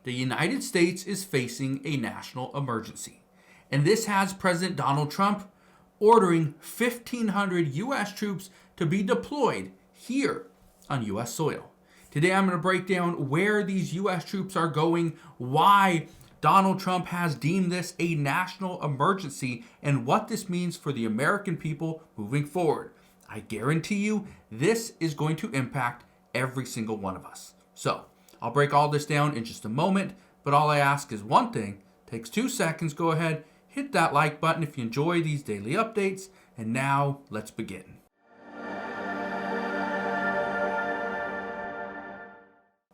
the United States is facing a national emergency. And this has President Donald Trump ordering 1,500 U.S. troops to be deployed here on U.S. soil. Today I'm going to break down where these U.S. troops are going, why Donald Trump has deemed this a national emergency, and what this means for the American people moving forward. I guarantee you this is going to impact every single one of us. So I'll break all this down in just a moment, but all I ask is one thing. Takes 2 seconds. Go ahead, hit that like button if you enjoy these daily updates, and now let's begin.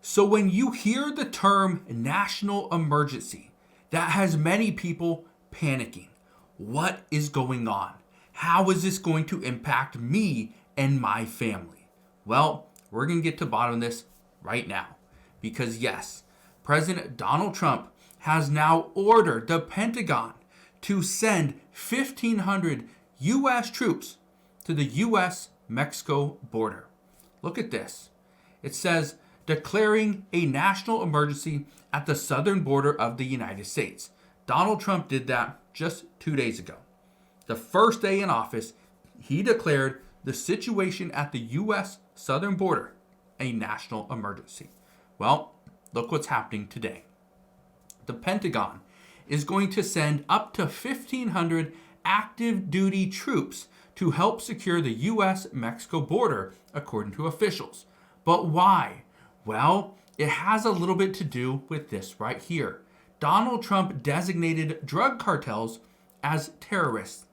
So when you hear the term national emergency, that has many people panicking. What is going on? How is this going to impact me and my family? Well, we're going to get to the bottom of this right now. Because yes, President Donald Trump has now ordered the Pentagon to send 1,500 U.S. troops to the U.S.-Mexico border. Look at this. It says, declaring a national emergency at the southern border of the United States. Donald Trump did that just 2 days ago. The first day in office, he declared the situation at the U.S. southern border a national emergency. Well, look what's happening today. The Pentagon is going to send up to 1,500 active duty troops to help secure the U.S.-Mexico border, according to officials. But why? Well, it has a little bit to do with this right here. Donald Trump designated drug cartels as terrorists.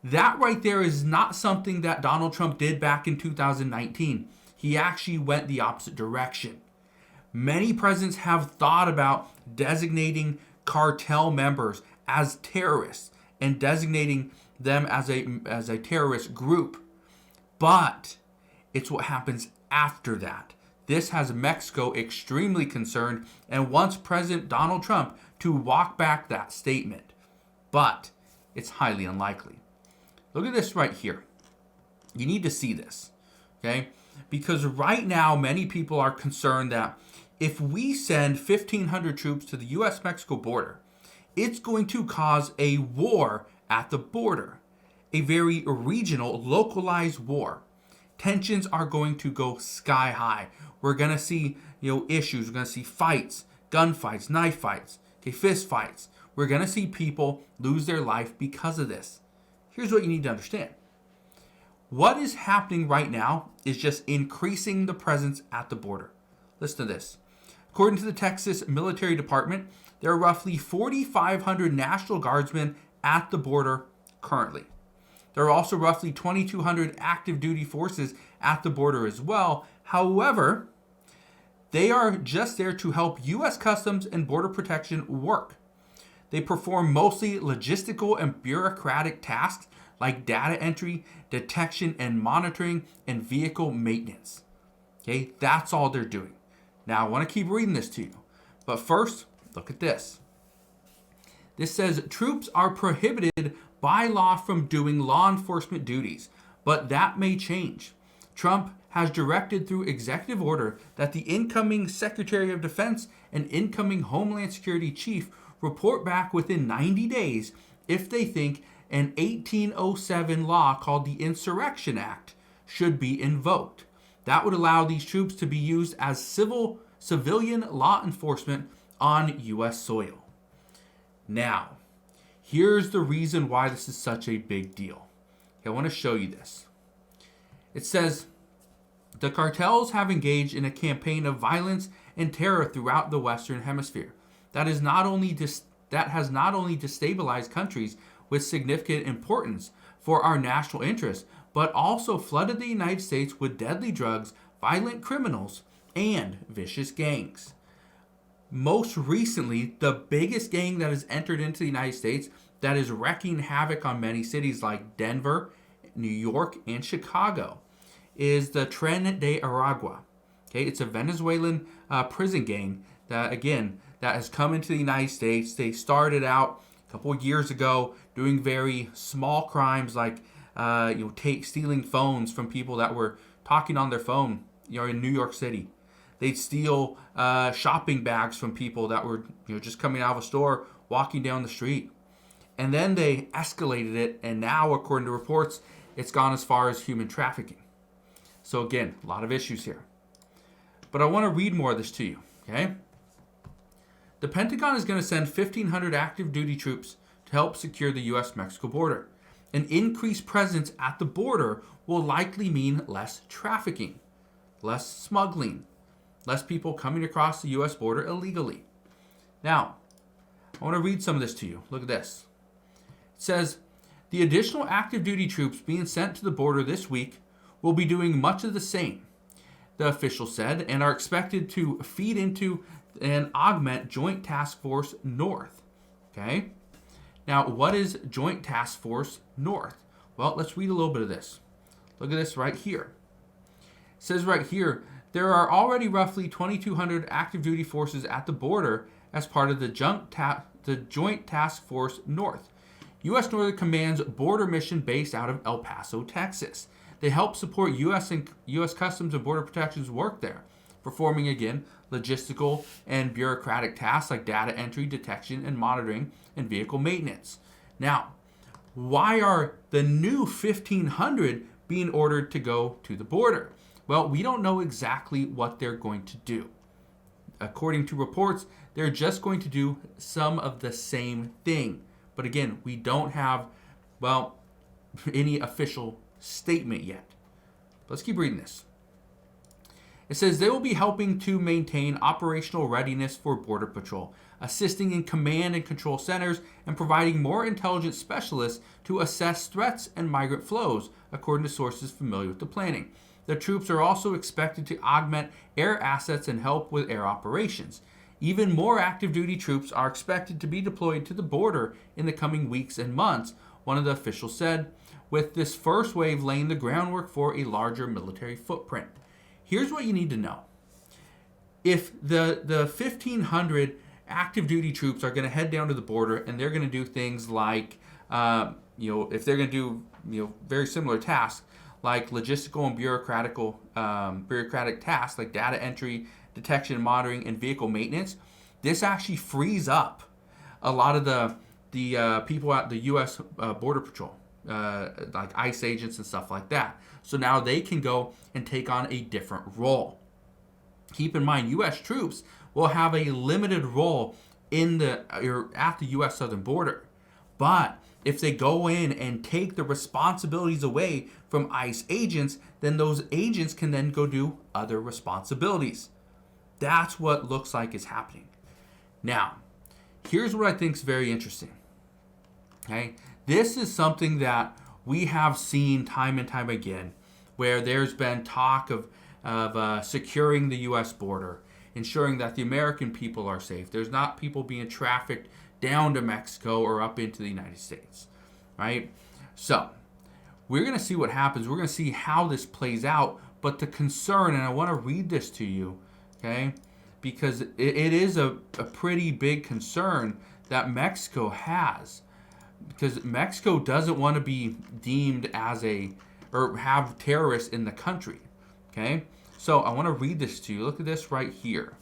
That right there is not something that Donald Trump did back in 2019. He actually went the opposite direction. Many presidents have thought about designating cartel members as terrorists and designating them as a terrorist group. But it's what happens after that. This has Mexico extremely concerned and wants President Donald Trump to walk back that statement. But it's highly unlikely. Look at this right here. You need to see this, okay? Because right now, many people are concerned that if we send 1,500 troops to the U.S.-Mexico border, it's going to cause a war at the border, a very regional, localized war. Tensions are going to go sky high. We're going to see, issues. We're going to see fights, gunfights, knife fights, fist fights. We're going to see people lose their life because of this. Here's what you need to understand. What is happening right now is just increasing the presence at the border. Listen to this. According to the Texas Military Department, there are roughly 4,500 National Guardsmen at the border currently. There are also roughly 2,200 active duty forces at the border as well. However, they are just there to help U.S. Customs and Border Protection work. They perform mostly logistical and bureaucratic tasks like data entry, detection and monitoring, and vehicle maintenance. Okay, that's all they're doing. Now, I want to keep reading this to you. But first, look at this. This says troops are prohibited by law from doing law enforcement duties, but that may change. Trump has directed through executive order that the incoming Secretary of Defense and incoming Homeland Security Chief report back within 90 days if they think an 1807 law called the Insurrection Act should be invoked. That would allow these troops to be used as civilian law enforcement on U.S. soil. Now, here's the reason why this is such a big deal. I want to show you this. It says, the cartels have engaged in a campaign of violence and terror throughout the Western Hemisphere that has not only destabilized countries with significant importance for our national interests, but also flooded the United States with deadly drugs, violent criminals, and vicious gangs. Most recently, the biggest gang that has entered into the United States that is wreaking havoc on many cities like Denver, New York, and Chicago is the Tren de Aragua. Okay, it's a Venezuelan prison gang that has come into the United States. They started out a couple of years ago doing very small crimes like stealing phones from people that were talking on their phone in New York City. They'd steal shopping bags from people that were just coming out of a store, walking down the street. And then they escalated it, and now, according to reports, it's gone as far as human trafficking. So again, a lot of issues here. But I want to read more of this to you, okay? The Pentagon is going to send 1,500 active duty troops to help secure the U.S.-Mexico border. An increased presence at the border will likely mean less trafficking, less smuggling, less people coming across the U.S. border illegally. Now, I want to read some of this to you. Look at this. It says, the additional active duty troops being sent to the border this week will be doing much of the same, the official said, and are expected to feed into and augment Joint Task Force North. Okay? Now, what is Joint Task Force North? Well, let's read a little bit of this. Look at this right here. It says right here, there are already roughly 2,200 active duty forces at the border as part of the Joint Task Force North, U.S. Northern Command's border mission based out of El Paso, Texas. They help support U.S. Customs and Border Protection's work there, performing, again, logistical and bureaucratic tasks like data entry, detection, and monitoring, and vehicle maintenance. Now, why are the new 1,500 being ordered to go to the border? Well, we don't know exactly what they're going to do. According to reports, they're just going to do some of the same thing. But again, we don't have, any official statement yet. Let's keep reading this. It says they will be helping to maintain operational readiness for Border Patrol, assisting in command and control centers, and providing more intelligence specialists to assess threats and migrant flows, according to sources familiar with the planning. The troops are also expected to augment air assets and help with air operations. Even more active duty troops are expected to be deployed to the border in the coming weeks and months, one of the officials said, with this first wave laying the groundwork for a larger military footprint. Here's what you need to know. If the 1,500 active duty troops are going to head down to the border and they're going to do things like, if they're going to do, very similar tasks like logistical and bureaucratic tasks like data entry, detection, monitoring, and vehicle maintenance, this actually frees up a lot of the people at the U.S. Border Patrol, like ICE agents and stuff like that. So now they can go and take on a different role. Keep in mind, U.S. troops will have a limited role at the U.S. southern border. But if they go in and take the responsibilities away from ICE agents, then those agents can then go do other responsibilities. That's what looks like is happening. Now, here's what I think is very interesting. Okay, this is something that we have seen time and time again, where there's been talk of securing the U.S. border, ensuring that the American people are safe. There's not people being trafficked down to Mexico or up into the United States, right? So we're going to see what happens. We're going to see how this plays out. But the concern, and I want to read this to you, okay, because it is a pretty big concern that Mexico has, because Mexico doesn't want to be deemed as or have terrorists in the country, okay? So I want to read this to you. Look at this right here.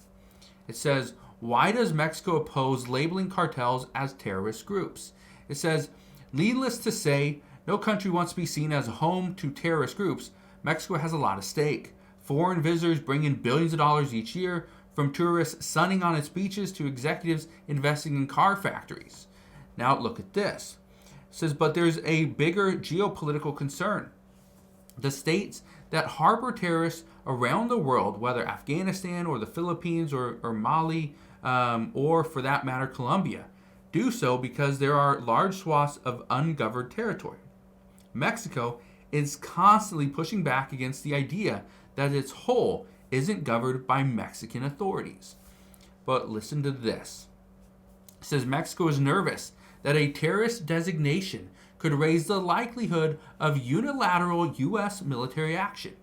It says, why does Mexico oppose labeling cartels as terrorist groups? It says, needless to say, no country wants to be seen as a home to terrorist groups. Mexico has a lot at stake. Foreign visitors bring in billions of dollars each year, from tourists sunning on its beaches to executives investing in car factories. Now look at this. It says, but there's a bigger geopolitical concern. The states that harbor terrorists around the world, whether Afghanistan or the Philippines or Mali, or for that matter Colombia, do so because there are large swaths of ungoverned territory. Mexico is constantly pushing back against the idea that its whole isn't governed by Mexican authorities. But listen to this. It says Mexico is nervous that a terrorist designation could raise the likelihood of unilateral U.S. military action.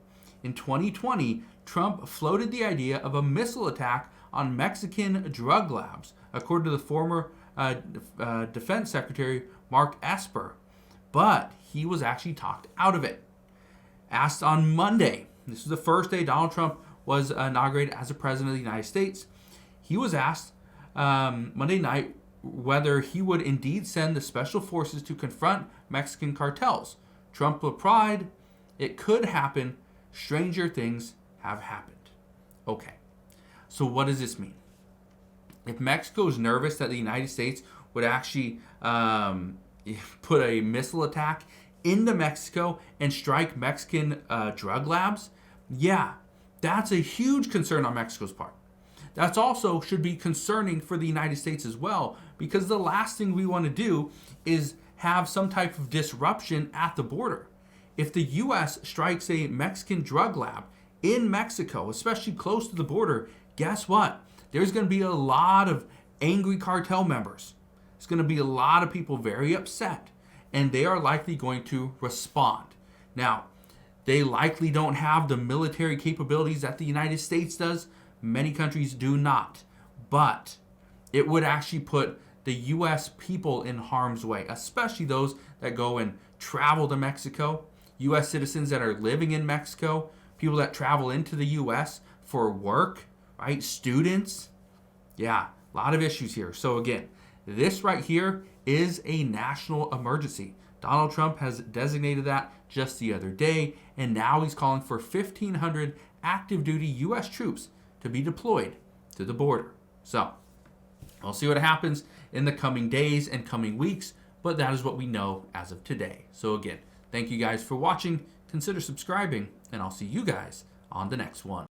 In 2020, Trump floated the idea of a missile attack on Mexican drug labs, according to the former Defense Secretary Mark Esper. But he was actually talked out of it. Asked on Monday, this is the first day Donald Trump was inaugurated as a president of the United States, he was asked Monday night whether he would indeed send the special forces to confront Mexican cartels. Trump replied, "It could happen. Stranger things have happened." Okay, so what does this mean? If Mexico is nervous that the United States would actually put a missile attack into Mexico and strike Mexican drug labs, yeah, that's a huge concern on Mexico's part. That's also should be concerning for the United States as well, because the last thing we want to do is have some type of disruption at the border. If the U.S. strikes a Mexican drug lab in Mexico, especially close to the border, guess what? There's going to be a lot of angry cartel members. There's going to be a lot of people very upset, and they are likely going to respond. Now, they likely don't have the military capabilities that the United States does. Many countries do not. But it would actually put the U.S. people in harm's way, especially those that go and travel to Mexico, U.S. citizens that are living in Mexico, people that travel into the U.S. for work, right? Students. Yeah, a lot of issues here. So again, this right here is a national emergency. Donald Trump has designated that just the other day, and now he's calling for 1,500 active duty U.S. troops to be deployed to the border. So, we'll see what happens in the coming days and coming weeks, but that is what we know as of today. So again, thank you guys for watching. Consider subscribing, and I'll see you guys on the next one.